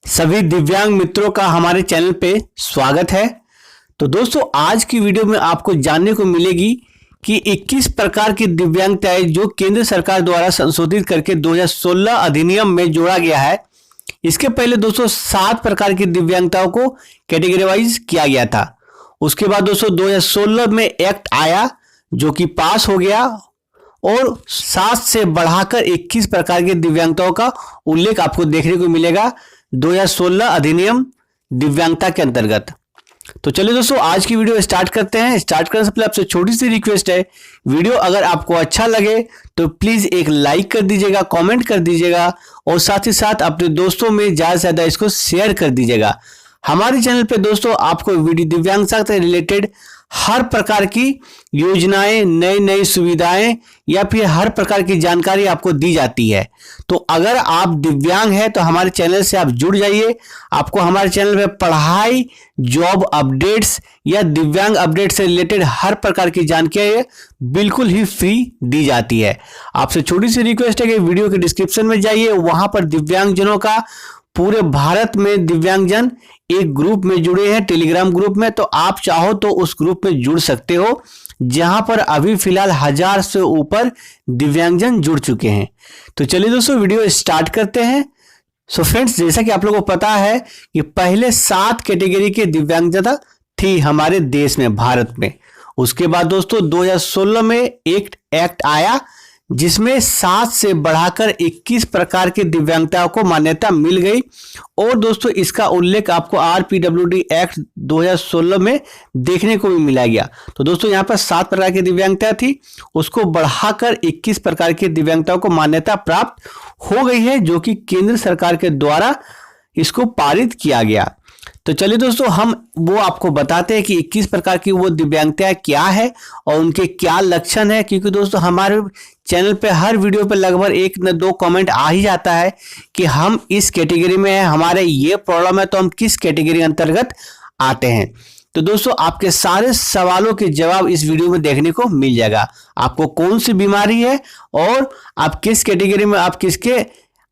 सभी दिव्यांग मित्रों का हमारे चैनल पे स्वागत है। तो दोस्तों आज की वीडियो में आपको जानने को मिलेगी कि 21 प्रकार की दिव्यांगताएं जो केंद्र सरकार द्वारा संशोधित करके 2016 अधिनियम में जोड़ा गया है। इसके पहले दोस्तों 7 प्रकार की दिव्यांगताओं को कैटेगराइज किया गया था। उसके बाद दोस्तों 2016 में एक्ट आया जो कि पास हो गया और 7 से बढ़ाकर 21 प्रकार की दिव्यांगताओं का उल्लेख आपको देखने को मिलेगा 2016 अधिनियम दिव्यांगता के अंतर्गत। तो चलिए दोस्तों आज की वीडियो स्टार्ट करते हैं। स्टार्ट करने से पहले आपसे छोटी सी रिक्वेस्ट है, वीडियो अगर आपको अच्छा लगे तो प्लीज एक लाइक कर दीजिएगा, कमेंट कर दीजिएगा और साथ ही साथ अपने दोस्तों में ज्यादा से ज्यादा इसको शेयर कर दीजिएगा। हमारे चैनल पे दोस्तों आपको वीडियो दिव्यांगता से रिलेटेड हर प्रकार की योजनाएं, नई नई सुविधाएं या फिर हर प्रकार की जानकारी आपको दी जाती है। तो अगर आप दिव्यांग हैं तो हमारे चैनल से आप जुड़ जाइए। आपको हमारे चैनल पे पढ़ाई, जॉब अपडेट्स या दिव्यांग अपडेट से रिलेटेड हर प्रकार की जानकारी बिल्कुल ही फ्री दी जाती है। आपसे छोटी सी रिक्वेस्ट है कि वीडियो के डिस्क्रिप्शन में जाइए, वहां पर दिव्यांगजनों का पूरे भारत में दिव्यांगजन एक ग्रुप में जुड़े हैं, टेलीग्राम ग्रुप में। तो आप चाहो तो उस ग्रुप में जुड़ सकते हो, जहां पर अभी फिलहाल 1000 से ऊपर दिव्यांगजन जुड़ चुके हैं। तो चलिए दोस्तों वीडियो स्टार्ट करते हैं। सो फ्रेंड्स, जैसा कि आप लोगों को पता है कि पहले 7 कैटेगरी के दिव्यांगता थी हमारे देश में, भारत में। उसके बाद दोस्तों 2016 में एक एक्ट आया जिसमें 7 से बढ़ाकर 21 प्रकार की दिव्यांगताओं को मान्यता मिल गई और दोस्तों इसका उल्लेख आपको आरपीडब्ल्यूडी एक्ट 2016 में देखने को भी मिला गया। तो दोस्तों यहाँ पर 7 प्रकार की दिव्यांगता थी, उसको बढ़ाकर 21 प्रकार की दिव्यांगताओं को मान्यता प्राप्त हो गई है, जो कि केंद्र सरकार के द्वारा इसको पारित किया गया। तो चलिए दोस्तों हम वो आपको बताते हैं कि 21 प्रकार की वो दिव्यांगताएं क्या है और उनके क्या लक्षण है। क्योंकि दोस्तों हमारे चैनल पे हर वीडियो पे लगभग 1 न 2 कमेंट आ ही जाता है कि हम इस कैटेगरी में हैं, हमारे ये प्रॉब्लम है, तो हम किस कैटेगरी अंतर्गत आते हैं। तो दोस्तों आपके सारे सवालों के जवाब इस वीडियो में देखने को मिल जाएगा। आपको कौन सी बीमारी है और आप किस कैटेगरी में, आप किसके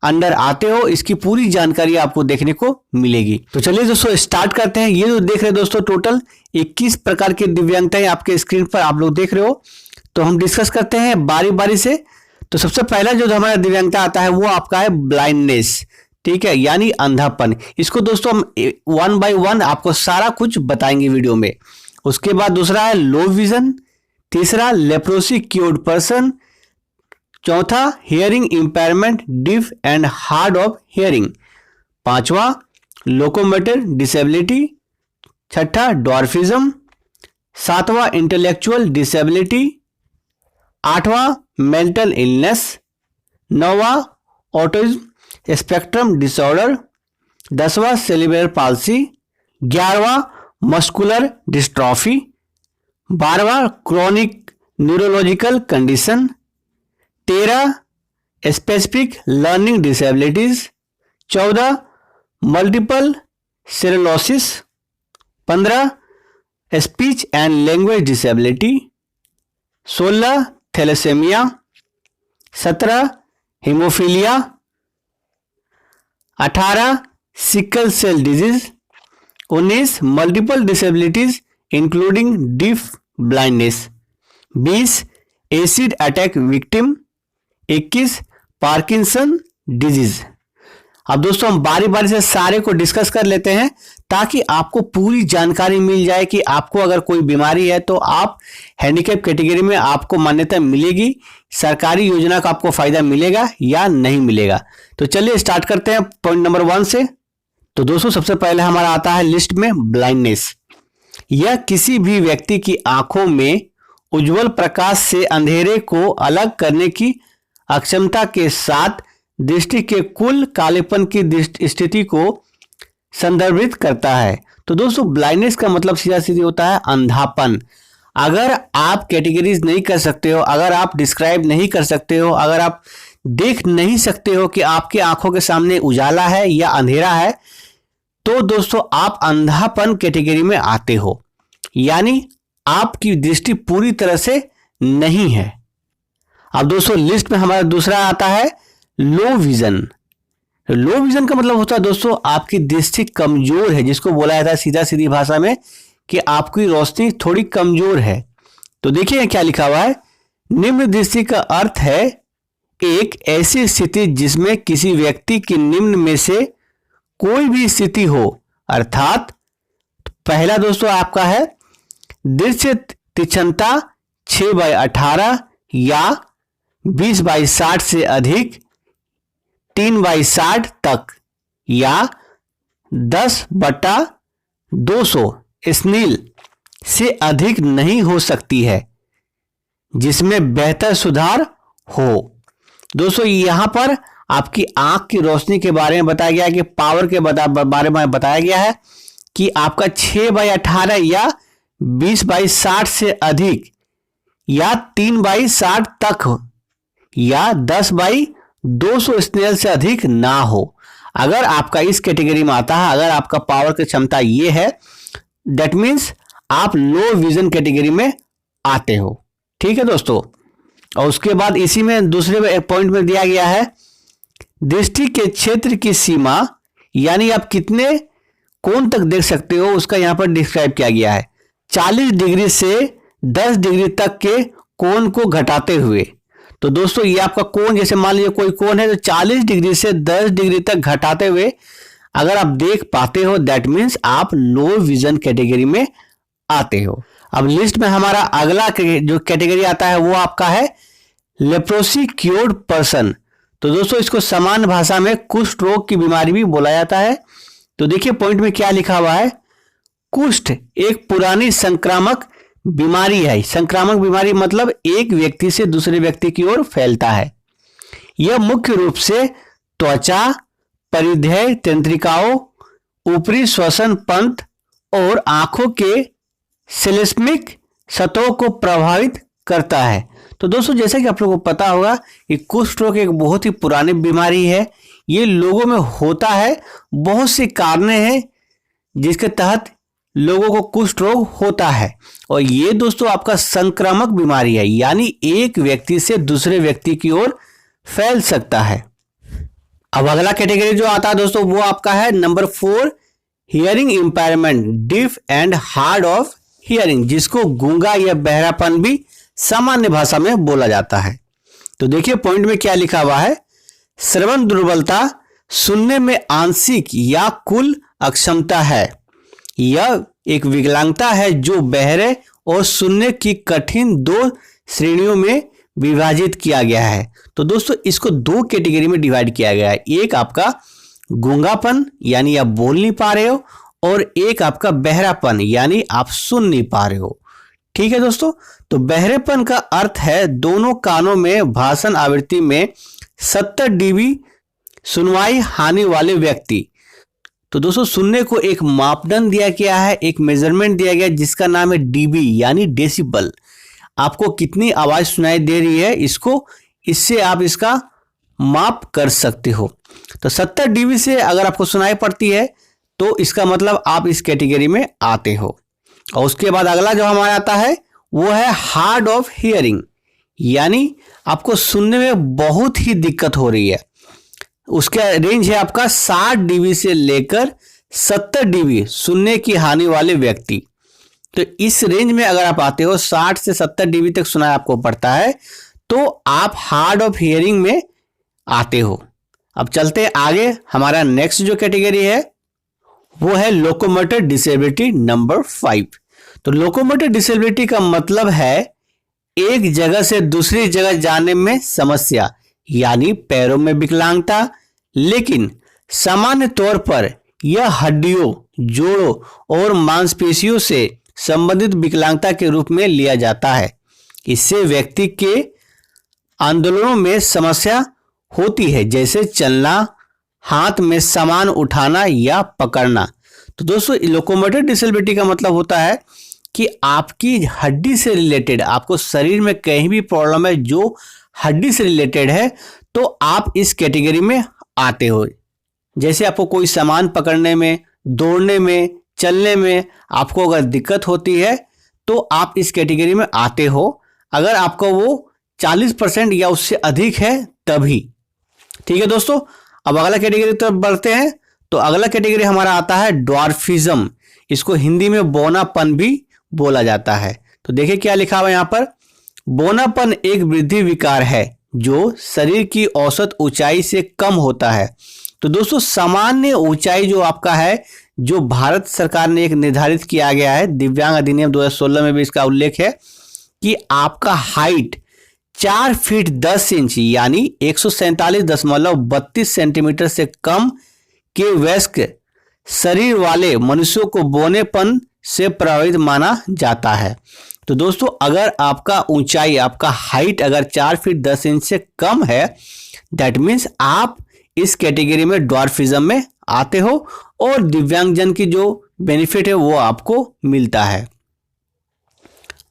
अंडर आते हो, इसकी पूरी जानकारी आपको देखने को मिलेगी। तो चलिए दोस्तों स्टार्ट करते हैं। ये जो देख रहे हैं दोस्तों टोटल 21 प्रकार की दिव्यांगताएं आपके स्क्रीन पर आप लोग देख रहे हो। तो हम डिस्कस करते हैं बारी बारी से। तो सबसे पहला जो हमारा दिव्यांगता आता है वो आपका है ब्लाइंडनेस, ठीक है, यानी अंधापन। इसको दोस्तों हम 1 by 1 आपको सारा कुछ बताएंगे वीडियो में। उसके बाद दूसरा है लो विजन, तीसरा लेप्रोसी क्योर्ड पर्सन, चौथा hearing impairment, deaf and hard of hearing, पांचवा लोकोमोटर डिसेबिलिटी, छठा डॉर्फिज्म, सातवां इंटेलेक्चुअल डिसेबिलिटी, आठवां मेंटल इलनेस, नौवां ऑटिज्म स्पेक्ट्रम डिसऑर्डर, 10वां सेरिब्रल पाल्सी, 11वां मस्कुलर डिस्ट्रॉफी, 12वां chronic neurological condition, 13 specific learning disabilities, 14 multiple sclerosis, 15 speech and language disability, 16 thalassaemia, 17 haemophilia, 18 sickle cell disease, 19 multiple disabilities including deaf blindness, 20 acid attack victim, 21 Parkinson disease. अब दोस्तों हम बारी बारी से सारे को डिस्कस कर लेते हैं ताकि आपको पूरी जानकारी मिल जाए कि आपको अगर कोई बीमारी है तो आप हैंडीकैप कैटेगरी में आपको मान्यता मिलेगी, सरकारी योजना का आपको फायदा मिलेगा या नहीं मिलेगा। तो चलिए स्टार्ट करते हैं पॉइंट नंबर 1 से। तो दोस्तों सबसे पहले हमारा आता है लिस्ट में ब्लाइंडनेस। यह किसी भी व्यक्ति की आंखों में उज्जवल प्रकाश से अंधेरे को अलग करने की अक्षमता के साथ दृष्टि के कुल कालेपन की स्थिति को संदर्भित करता है। तो दोस्तों ब्लाइंडनेस का मतलब सीधा सीधी होता है अंधापन। अगर आप कैटेगरीज नहीं कर सकते हो, अगर आप डिस्क्राइब नहीं कर सकते हो, अगर आप देख नहीं सकते हो कि आपके आंखों के सामने उजाला है या अंधेरा है, तो दोस्तों आप अंधापन कैटेगरी में आते हो, यानी आपकी दृष्टि पूरी तरह से नहीं है। अब दोस्तों लिस्ट में हमारा दूसरा आता है लो विजन। लो विजन का मतलब होता है दोस्तों आपकी दृष्टि कमजोर है, जिसको बोला जाता है सीधा सीधी भाषा में कि आपकी रोशनी थोड़ी कमजोर है। तो देखिए क्या लिखा हुआ है, निम्न दृष्टि का अर्थ है एक ऐसी स्थिति जिसमें किसी व्यक्ति की निम्न में से कोई भी स्थिति हो, अर्थात पहला दोस्तों आपका है दृश्य तीक्ष्णता 6/18 या 20/60 से अधिक 3/60 तक या 10/200 स्नील से अधिक नहीं हो सकती है, जिसमें बेहतर सुधार हो। दोस्तों यहां पर आपकी आंख की रोशनी के बारे में बताया गया है कि पावर के बारे में बताया गया है कि आपका 6/18 या 20/60 से अधिक या 3/60 तक या 10/200 स्नेल से अधिक ना हो। अगर आपका इस कैटेगरी में आता है, अगर आपका पावर की क्षमता ये है, दैट मीन्स आप लो विजन कैटेगरी में आते हो। ठीक है दोस्तों। और उसके बाद इसी में दूसरे पॉइंट में दिया गया है दृष्टि के क्षेत्र की सीमा, यानी आप कितने कोण तक देख सकते हो उसका यहां पर डिस्क्राइब किया गया है। 40 डिग्री से 10 डिग्री तक के कोण को घटाते हुए। तो दोस्तों ये आपका कोण, जैसे मान लीजिए कोई कोण है तो 40 डिग्री से 10 डिग्री तक घटाते हुए अगर आप देख पाते हो, दैट मीन्स आप लो विजन कैटेगरी में आते हो। अब लिस्ट में हमारा अगला जो कैटेगरी आता है वो आपका है लेप्रोसी क्योर्ड पर्सन। तो दोस्तों इसको सामान्य भाषा में कुष्ठ रोग की बीमारी भी बोला जाता है। तो देखिए पॉइंट में क्या लिखा हुआ है, कुष्ठ एक पुरानी संक्रामक बीमारी है। संक्रामक बीमारी मतलब एक व्यक्ति से दूसरे व्यक्ति की ओर फैलता है। यह मुख्य रूप से त्वचा, परिधेय तंत्रिकाओं, ऊपरी श्वसन पंथ और आंखों के सेलेस्मिक सतहों को प्रभावित करता है। तो दोस्तों जैसा कि आप लोगों को पता होगा कि कुष्ठ रोग एक बहुत ही पुरानी बीमारी है। ये लोगों में होता है, बहुत से कारण हैं जिसके तहत लोगों को कुष्ठ रोग होता है। और ये दोस्तों आपका संक्रामक बीमारी है, यानी एक व्यक्ति से दूसरे व्यक्ति की ओर फैल सकता है। अब अगला कैटेगरी जो आता है दोस्तों वो आपका है number 4 hearing impairment, deaf and hard of hearing, जिसको गूंगा या बहरापन भी सामान्य भाषा में बोला जाता है। तो देखिए पॉइंट में क्या लिखा हुआ है, श्रवण दुर्बलता सुनने में आंशिक या कुल अक्षमता है। यह एक विकलांगता है जो बहरे और सुनने की कठिन 2 श्रेणियों में विभाजित किया गया है। तो दोस्तों इसको 2 कैटेगरी में डिवाइड किया गया है। एक आपका गूंगापन यानी आप बोल नहीं पा रहे हो, और एक आपका बहरापन यानी आप सुन नहीं पा रहे हो। ठीक है दोस्तों। तो बहरेपन का अर्थ है दोनों कानों में भाषण आवृत्ति में 70 dB सुनवाई हानि वाले व्यक्ति। तो दोस्तों सुनने को एक मापदंड दिया गया है, एक मेजरमेंट दिया गया जिसका नाम है डीबी यानी डेसिबल। आपको कितनी आवाज सुनाई दे रही है इससे आप इसका माप कर सकते हो। तो 70 dB से अगर आपको सुनाई पड़ती है तो इसका मतलब आप इस कैटेगरी में आते हो। और उसके बाद अगला जो हमारा आता है वो है हार्ड ऑफ हियरिंग, यानी आपको सुनने में बहुत ही दिक्कत हो रही है। उसका रेंज है आपका 60 dB से लेकर 70 dB सुनने की हानि वाले व्यक्ति। तो इस रेंज में अगर आप आते हो 60 से 70 dB तक सुनाई आपको पड़ता है तो आप हार्ड ऑफ हियरिंग में आते हो। अब चलते हैं आगे। हमारा नेक्स्ट जो कैटेगरी है वो है लोकोमोटर डिसेबिलिटी नंबर 5। तो लोकोमोटर डिसेबिलिटी का मतलब है एक जगह से दूसरी जगह जाने में समस्या, यानी पैरों में विकलांगता। लेकिन सामान्य तौर पर यह हड्डियों, जोड़ों और मांसपेशियों से संबंधित विकलांगता के रूप में लिया जाता है। इससे व्यक्ति के आंदोलनों में समस्या होती है, जैसे चलना, हाथ में सामान उठाना या पकड़ना। तो दोस्तों लोकोमोटर डिसेबिलिटी का मतलब होता है कि आपकी हड्डी से रिलेटेड, आपको शरीर में कहीं भी प्रॉब्लम है जो हड्डी से रिलेटेड है तो आप इस कैटेगरी में आते हो। जैसे आपको कोई सामान पकड़ने में, दौड़ने में, चलने में आपको अगर दिक्कत होती है तो आप इस कैटेगरी में आते हो। अगर आपका वो 40% या उससे अधिक है तभी। ठीक है दोस्तों। अब अगला कैटेगरी तरफ बढ़ते हैं। तो अगला कैटेगरी हमारा आता है ड्वार्फिज्म। इसको हिंदी में बौनापन भी बोला जाता है। तो देखिए क्या लिखा हुआ है यहाँ पर, बौनापन एक वृद्धि विकार है जो शरीर की औसत ऊंचाई से कम होता है। तो दोस्तों सामान्य ऊंचाई जो आपका है, जो भारत सरकार ने एक निर्धारित किया गया है, दिव्यांग अधिनियम 2016 में भी इसका उल्लेख है कि आपका हाइट 4 फीट 10 इंच यानी 147.32 सेंटीमीटर से कम के वयस्क शरीर वाले मनुष्यों को बौनेपन से प्रभावित माना जाता है। तो दोस्तों अगर आपका ऊंचाई, आपका हाइट अगर 4 फीट 10 इंच से कम है, दैट मीन्स आप इस कैटेगरी में ड्वार्फिज्म में आते हो और दिव्यांगजन की जो बेनिफिट है वो आपको मिलता है।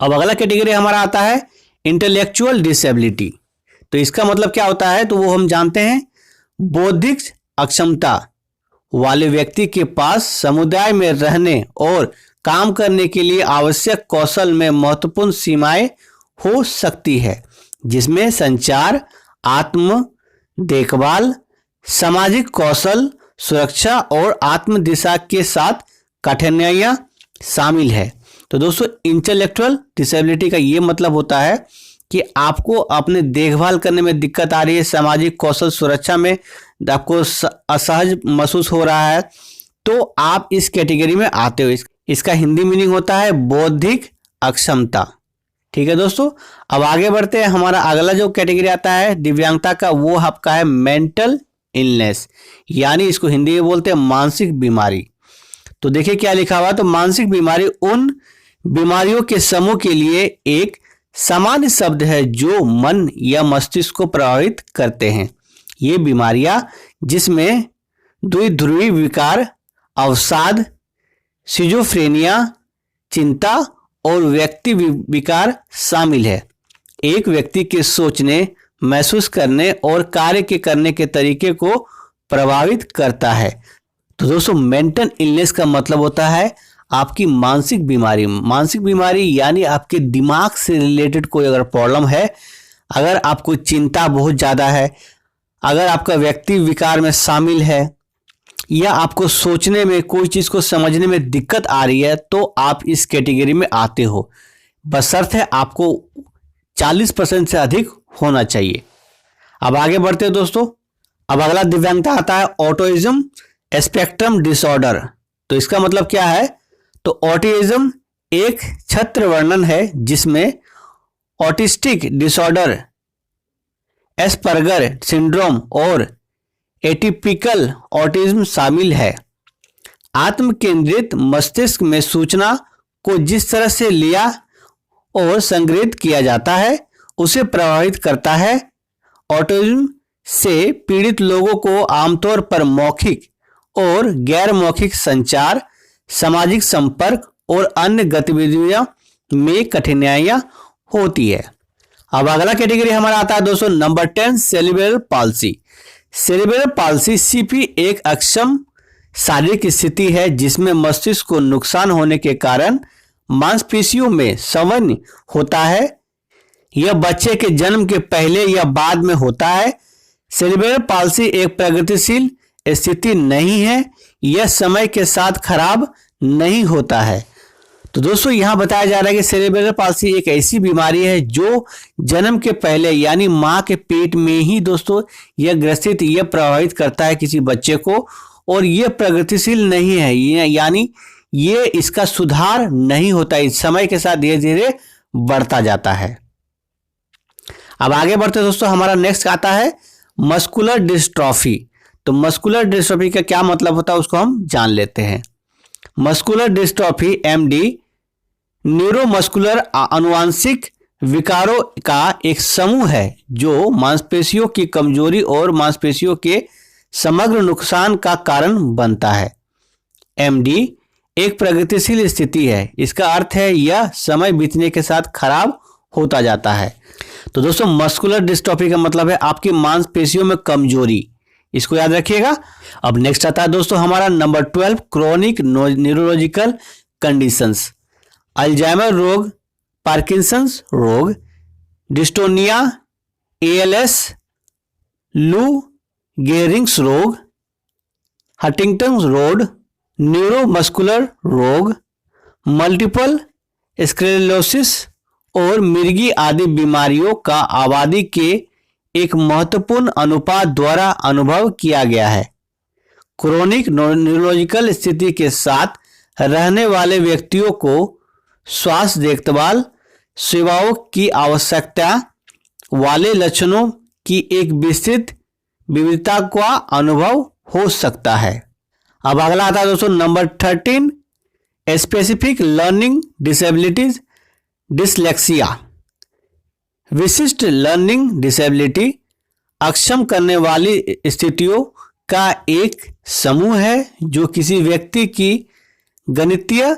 अब अगला कैटेगरी हमारा आता है इंटेलेक्चुअल डिसेबिलिटी। तो इसका मतलब क्या होता है, तो वो हम जानते हैं, बौद्धिक अक्षमता वाले व्यक्ति के पास समुदाय में रहने और काम करने के लिए आवश्यक कौशल में महत्वपूर्ण सीमाएं हो सकती है, जिसमें संचार, आत्म देखभाल, सामाजिक कौशल, सुरक्षा और आत्म दिशा के साथ कठिनाइयां शामिल है। तो दोस्तों इंटेलेक्चुअल डिसेबिलिटी का ये मतलब होता है कि आपको अपने देखभाल करने में दिक्कत आ रही है, सामाजिक कौशल, सुरक्षा में आपको असहज महसूस हो रहा है, तो आप इस कैटेगरी में आते हो। इसका हिंदी मीनिंग होता है बौद्धिक अक्षमता। ठीक है दोस्तों, अब आगे बढ़ते हैं। हमारा अगला जो कैटेगरी आता है दिव्यांगता का, वो आपका है मेंटल इलनेस, यानी इसको हिंदी में बोलते हैं मानसिक बीमारी। तो देखिए क्या लिखा हुआ है, तो मानसिक बीमारी उन बीमारियों के समूह के लिए एक सामान्य शब्द है जो मन या मस्तिष्क को प्रभावित करते हैं। ये बीमारियां जिसमें द्विध्रुवी विकार, अवसाद, सिजोफ्रेनिया, चिंता और व्यक्ति विकार शामिल है, एक व्यक्ति के सोचने, महसूस करने और कार्य के करने के तरीके को प्रभावित करता है। तो दोस्तों मेंटल इलनेस का मतलब होता है आपकी मानसिक बीमारी। मानसिक बीमारी यानी आपके दिमाग से रिलेटेड कोई अगर प्रॉब्लम है, अगर आपको चिंता बहुत ज़्यादा है, अगर आपका व्यक्ति विकार में शामिल है, या आपको सोचने में, कोई चीज़ को समझने में दिक्कत आ रही है, तो आप इस कैटेगरी में आते हो। बशर्ते आपको 40% से अधिक होना चाहिए। अब आगे बढ़ते हैं दोस्तों। अब अगला दिव्यांगता आता है ऑटिज्म स्पेक्ट्रम डिसऑर्डर। तो इसका मतलब क्या है, तो ऑटिज्म एक छत्र वर्णन है जिसमें ऑटिस्टिक डिसऑर्डर, एस्पर्गर सिंड्रोम और एटिपिकल ऑटिज्म शामिल है। आत्म केंद्रित मस्तिष्क में सूचना को जिस तरह से लिया और संग्रहित किया जाता है उसे प्रभावित करता है। ऑटिज्म से पीड़ित लोगों को आमतौर पर मौखिक और गैर मौखिक संचार, सामाजिक संपर्क और अन्य गतिविधियों में कठिनाइयां होती है। अब अगला कैटेगरी हमारा आता है दोस्तों number 10 cerebral palsy. Cerebral palsy CP एक अक्षम शारीरिक स्थिति है जिसमें मस्तिष्क को नुकसान होने के कारण मांसपेशियों में संवहन होता है। यह बच्चे के जन्म के पहले या बाद में होता है। सेरिब्रल पाल्सी एक प्रगतिशील स्थिति नहीं है, यह समय के साथ खराब नहीं होता है। तो दोस्तों यहां बताया जा रहा है कि सेरिब्रल पाल्सी एक ऐसी बीमारी है जो जन्म के पहले यानी मां के पेट में ही दोस्तों यह ग्रसित, यह प्रभावित करता है किसी बच्चे को, और यह प्रगतिशील नहीं है, यानी ये इसका सुधार नहीं होता, इस समय के साथ धीरे धीरे बढ़ता जाता है। अब आगे बढ़ते दोस्तों, हमारा नेक्स्ट आता है मस्कुलर डिस्ट्रॉफी। तो मस्कुलर डिस्ट्रॉफी का क्या मतलब होता है उसको हम जान लेते हैं। मस्कुलर डिस्ट्रॉफी एमडी न्यूरोमस्कुलर आनुवांशिक विकारों का एक समूह है जो मांसपेशियों की कमजोरी और मांसपेशियों के समग्र नुकसान का कारण बनता है। एमडी एक प्रगतिशील स्थिति है, इसका अर्थ है यह समय बीतने के साथ खराब होता जाता है। तो दोस्तों मस्कुलर डिस्ट्रॉफी का मतलब है आपकी मांसपेशियों में कमजोरी, इसको याद रखिएगा। अब नेक्स्ट आता है दोस्तों हमारा number 12 chronic neurological conditions. Alzheimer रोग, पार्किंसंस रोग, डिस्टोनिया, एएलएस, लू गेरिंग्स रोग, हंटिंगटन रोग, न्यूरोमस्कुलर रोग, मल्टीपल स्क्लेरोसिस और मिर्गी आदि बीमारियों का आबादी के एक महत्वपूर्ण अनुपात द्वारा अनुभव किया गया है। क्रोनिक न्यूरोलॉजिकल स्थिति के साथ रहने वाले व्यक्तियों को स्वास्थ्य देखभाल सेवाओं की आवश्यकता वाले लक्षणों की एक विस्तृत विविधता का अनुभव हो सकता है। अब अगला आता है दोस्तों number 13, specific learning disabilities dyslexia. विशिष्ट लर्निंग डिसेबिलिटी अक्षम करने वाली स्थितियों का एक समूह है जो किसी व्यक्ति की गणितीय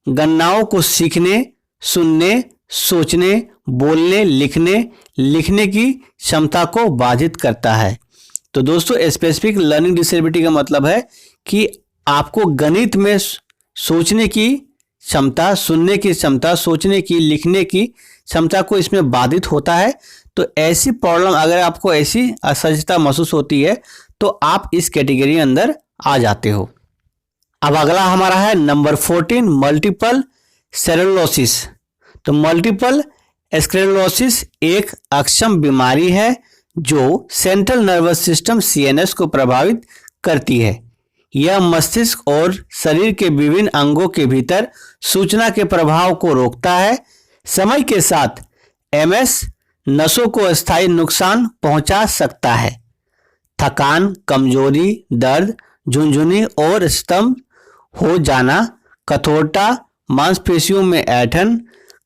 गणनाओं को सीखने, सुनने, सोचने, बोलने, लिखने की क्षमता को बाधित करता है। तो दोस्तों स्पेसिफिक लर्निंग डिसेबिलिटी का मतलब है कि आपको गणित में सोचने की क्षमता, सुनने की क्षमता, सोचने की, लिखने की क्षमता को इसमें बाधित होता है। तो ऐसी प्रॉब्लम, अगर आपको ऐसी असहजता महसूस होती है तो आप इस कैटेगरी अंदर आ जाते हो। अब अगला हमारा है नंबर 14, मल्टीपल स्क्लेरोसिस। तो मल्टीपल स्क्लेरोसिस एक अक्षम बीमारी है जो सेंट्रल नर्वस सिस्टम CNS को प्रभावित करती है। यह मस्तिष्क और शरीर के विभिन्न अंगों के भीतर सूचना के प्रवाह को रोकता है। समय के साथ MS नसों को अस्थायी नुकसान पहुंचा सकता है। थकान, कमजोरी, दर्द, झुनझुनी और स्तंभ हो जाना, कठोरता, मांसपेशियों में ऐंठन,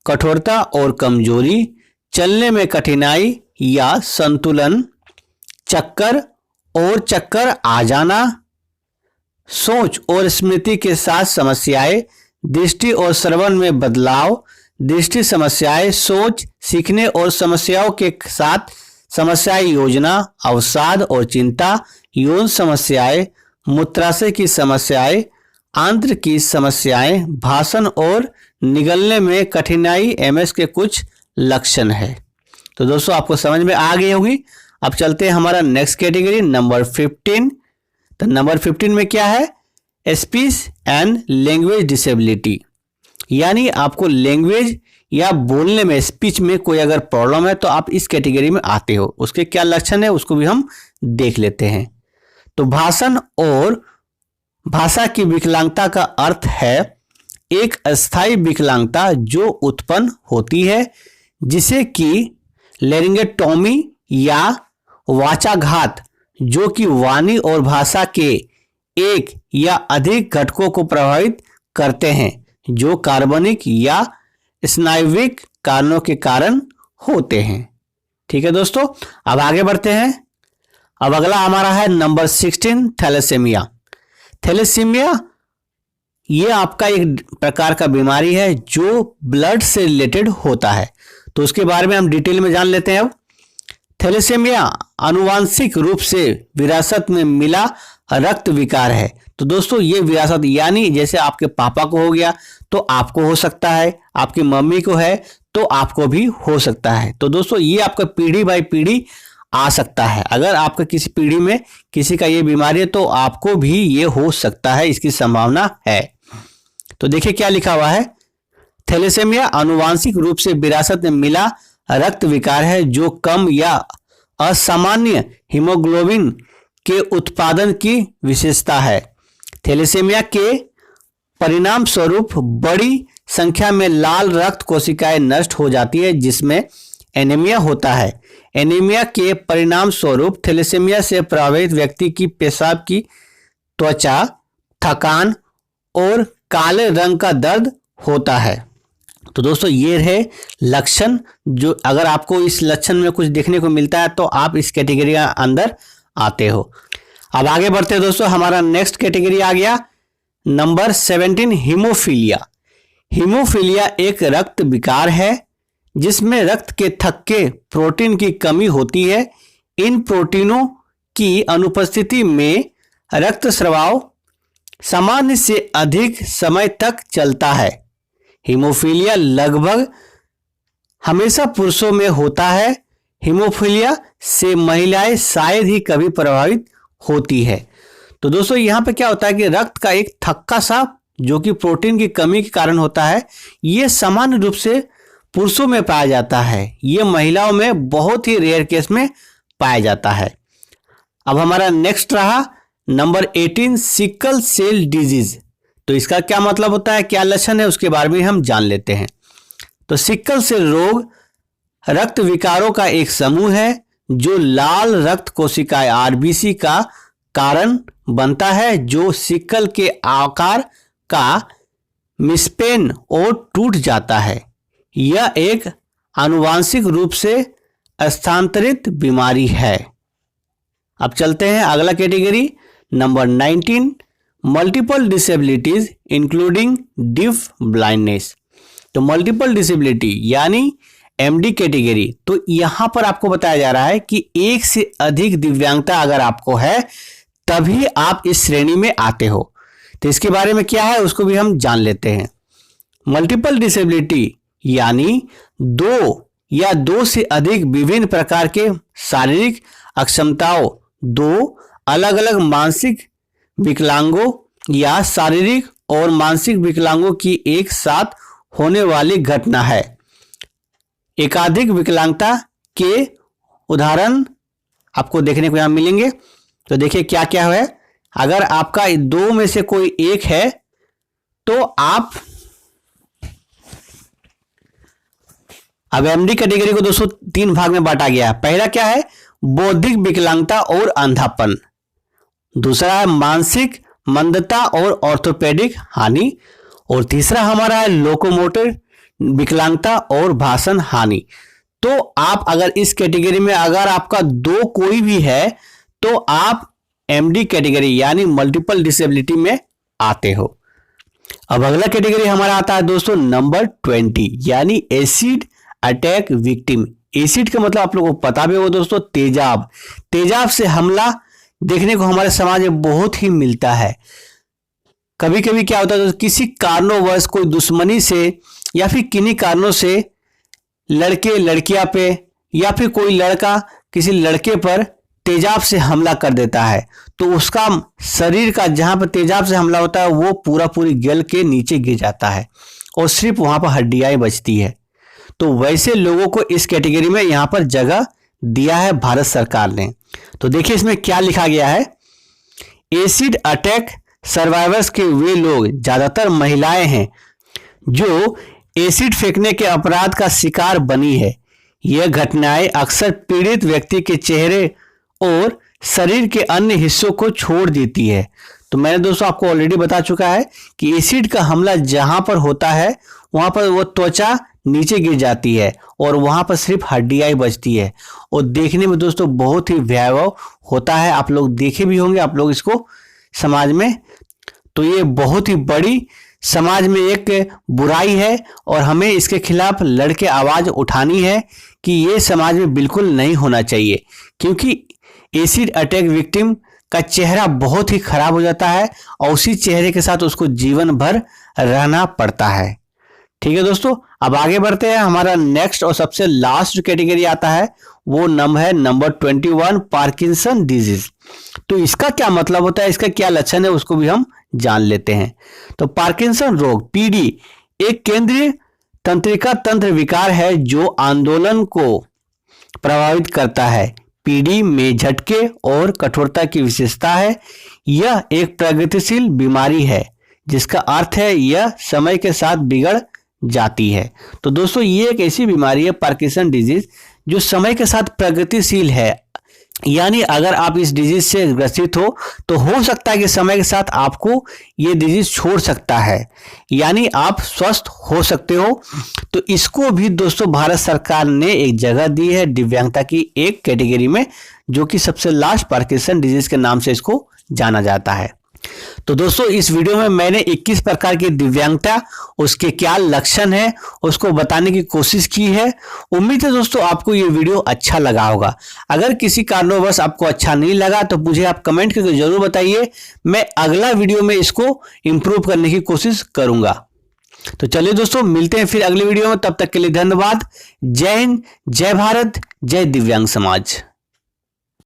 कठोरता और कमजोरी, चलने में कठिनाई या संतुलन, चक्कर आ जाना, सोच और स्मृति के साथ समस्याएं, दृष्टि और श्रवण में बदलाव, दृष्टि समस्याएं, सोच, सीखने और समस्याओं के साथ समस्याएं, योजना, अवसाद और चिंता, यौन समस्याएं, मूत्राशय की समस्याएं, आंत्र की समस्याएं, भाषण और निगलने में कठिनाई MS के कुछ लक्षण है। तो दोस्तों आपको समझ में आ गई होगी। अब चलते हैं हमारा नेक्स्ट कैटेगरी नंबर 15। तो नंबर 15 में क्या है? स्पीच एंड लैंग्वेज डिसेबिलिटी, यानी आपको लैंग्वेज या बोलने में, स्पीच में कोई अगर प्रॉब्लम है तो आप इस कैटेगरी में आते हो। उसके क्या लक्षण है उसको भी हम देख लेते हैं। तो भाषण और भाषा की विकलांगता का अर्थ है एक अस्थायी विकलांगता जो उत्पन्न होती है, जिसे कि लैरिंगोटॉमी या वाचाघात, जो कि वाणी और भाषा के एक या अधिक घटकों को प्रभावित करते हैं, जो कार्बनिक या स्नायुविक कारणों के कारण होते हैं। ठीक है दोस्तों, अब आगे बढ़ते हैं। अब अगला हमारा है नंबर 16, थैलेसीमिया। थैलेसीमिया ये आपका एक प्रकार का बीमारी है जो ब्लड से रिलेटेड होता है। तो उसके बारे में हम डिटेल में जान लेते हैं। अब थैलेसीमिया आनुवांशिक रूप से विरासत में मिला रक्त विकार है। तो दोस्तों ये विरासत, यानी जैसे आपके पापा को हो गया तो आपको हो सकता है, आपकी मम्मी को है तो आपको भी हो सकता है। तो दोस्तों ये आपका पीढ़ी बाई पीढ़ी आ सकता है। अगर आपका किसी पीढ़ी में किसी का ये बीमारी है तो आपको भी ये हो सकता है, इसकी संभावना है। तो देखिए क्या लिखा हुआ है। थैलेसीमिया आनुवांशिक रूप से विरासत में मिला रक्त विकार है जो कम या असामान्य हीमोग्लोबिन के उत्पादन की विशेषता है। थैलेसीमिया के परिणाम स्वरूप बड़ी संख्या में लाल रक्त कोशिकाएं नष्ट हो जाती है, जिसमें एनीमिया होता है। एनीमिया के परिणाम स्वरूप थैलेसीमिया से प्रभावित व्यक्ति की पेशाब की त्वचा, थकान और काले रंग का दर्द होता है। तो दोस्तों ये है लक्षण, जो अगर आपको इस लक्षण में कुछ देखने को मिलता है तो आप इस कैटेगरी के अंदर आते हो। अब आगे बढ़ते हैं दोस्तों, हमारा नेक्स्ट कैटेगरी आ गया नंबर 17, हीमोफीलिया। हीमोफीलिया एक रक्त विकार है जिसमें रक्त के थक्के प्रोटीन की कमी होती है। इन प्रोटीनों की अनुपस्थिति में रक्त स्राव सामान्य से अधिक समय तक चलता है। हीमोफीलिया लगभग हमेशा पुरुषों में होता है। हीमोफीलिया से महिलाएं शायद ही कभी प्रभावित होती है। तो दोस्तों यहाँ पे क्या होता है कि रक्त का एक थक्का सा जो कि प्रोटीन की कमी के कारण होता है, ये सामान्य रूप से पुरुषों में पाया जाता है, ये महिलाओं में बहुत ही रेयर केस में पाया जाता है। अब हमारा नेक्स्ट रहा नंबर 18 सिकल सेल डिजीज। तो इसका क्या मतलब होता है, क्या लक्षण है, उसके बारे में हम जान लेते हैं। तो सिकल सेल रोग रक्त विकारों का एक समूह है जो लाल रक्त कोशिकाएं आरबीसी का कारण बनता है, जो सिकल के आकार का मिसपेन और टूट जाता है। यह एक आनुवांशिक रूप से स्थानांतरित बीमारी है। अब चलते हैं अगला category number 19 multiple disabilities including deaf blindness. तो मल्टीपल डिसेबिलिटी यानी एमडी कैटेगरी, तो यहां पर आपको बताया जा रहा है कि एक से अधिक दिव्यांगता अगर आपको है तभी आप इस श्रेणी में आते हो। तो इसके बारे में क्या है उसको भी हम जान लेते हैं। मल्टीपल डिसेबिलिटी यानी दो या दो से अधिक विभिन्न प्रकार के शारीरिक अक्षमताओं, दो अलग अलग मानसिक विकलांगों या शारीरिक और मानसिक विकलांगों की एक साथ होने वाली घटना है। एकाधिक विकलांगता के उदाहरण आपको देखने को यहां मिलेंगे। तो देखिए क्या क्या है, अगर आपका दो में से कोई एक है तो आप अब एमडी कैटेगरी को दोस्तों 3 भाग में बांटा गया है। पहला क्या है, बौद्धिक विकलांगता और अंधापन। दूसरा है मानसिक मंदता और ऑर्थोपेडिक हानि। और तीसरा हमारा है लोकोमोटर विकलांगता और भाषण हानि। तो आप अगर इस कैटेगरी में अगर आपका दो कोई भी है तो आप एमडी कैटेगरी यानी मल्टीपल डिसेबिलिटी में आते हो। अब अगला कैटेगरी हमारा आता है दोस्तों नंबर 20 यानी एसिड अटैक विक्टिम। एसिड का मतलब आप लोगों को पता भी होगा दोस्तों, तेजाब। तेजाब से हमला देखने को हमारे समाज में बहुत ही मिलता है। कभी कभी क्या होता है तो किसी कारणोंवश कोई दुश्मनी से या फिर किन्हीं कारणों से लड़के लड़कियां पे या फिर कोई लड़का किसी लड़के पर तेजाब से हमला कर देता है, तो उसका शरीर का जहां पर तेजाब से हमला होता है वो पूरी गल के नीचे गिर जाता है और सिर्फ वहां पर हड्डियां बचती है। तो वैसे लोगों को इस कैटेगरी में यहां पर जगह दिया है भारत सरकार ने। तो देखिए इसमें क्या लिखा गया है, एसिड अटैक सर्वाइवर्स के वे लोग, ज्यादातर महिलाएं हैं, जो एसिड फेंकने के अपराध का शिकार बनी है। यह घटनाएं अक्सर पीड़ित व्यक्ति के चेहरे और शरीर के अन्य हिस्सों को छोड़ देती है। तो मैंने दोस्तों आपको ऑलरेडी बता चुका है कि एसिड का हमला जहां पर होता है वहां पर वो त्वचा नीचे गिर जाती है और वहां पर सिर्फ हड्डियां बचती है और देखने में दोस्तों बहुत ही भयावह होता है। आप लोग देखे भी होंगे आप लोग इसको समाज में। तो ये बहुत ही बड़ी समाज में एक बुराई है और हमें इसके खिलाफ लड़ के आवाज उठानी है कि ये समाज में बिल्कुल नहीं होना चाहिए, क्योंकि एसिड अटैक विक्टिम का चेहरा बहुत ही खराब हो जाता है और उसी चेहरे के साथ उसको जीवन भर रहना पड़ता है। ठीक है दोस्तों, अब आगे बढ़ते हैं। हमारा नेक्स्ट और सबसे लास्ट जो कैटेगरी आता है वो है नंबर 21 पार्किंसन डिजीज। तो इसका क्या मतलब होता है, इसका क्या लक्षण है उसको भी हम जान लेते हैं। तो पार्किंसन रोग पीडी एक केंद्रीय तंत्रिका तंत्र विकार है जो आंदोलन को प्रभावित करता है। पीडी में झटके और कठोरता की विशेषता है। यह एक प्रगतिशील बीमारी है जिसका अर्थ है यह समय के साथ बिगड़ जाती है। तो दोस्तों ये एक ऐसी बीमारी है पार्किंसन डिजीज जो समय के साथ प्रगतिशील है, यानी अगर आप इस डिजीज से ग्रसित हो हो सकता है कि समय के साथ आपको ये डिजीज छोड़ सकता है, यानी आप स्वस्थ हो सकते हो। तो इसको भी दोस्तों भारत सरकार ने एक जगह दी है दिव्यांगता की एक कैटेगरी में, जो कि सबसे लास्ट पार्किंसन डिजीज के नाम से इसको जाना जाता है। तो दोस्तों इस वीडियो में मैंने 21 प्रकार की दिव्यांगता, उसके क्या लक्षण है, उसको बताने की कोशिश की है। उम्मीद है दोस्तों आपको ये वीडियो अच्छा लगा होगा। अगर किसी कारणवश आपको अच्छा नहीं लगा तो मुझे आप कमेंट करके जरूर बताइए, मैं अगला वीडियो में इसको इम्प्रूव करने की कोशिश करूंगा। तो चलिए दोस्तों मिलते हैं फिर अगले वीडियो में, तब तक के लिए धन्यवाद। जय हिंद, जय भारत, जय दिव्यांग समाज।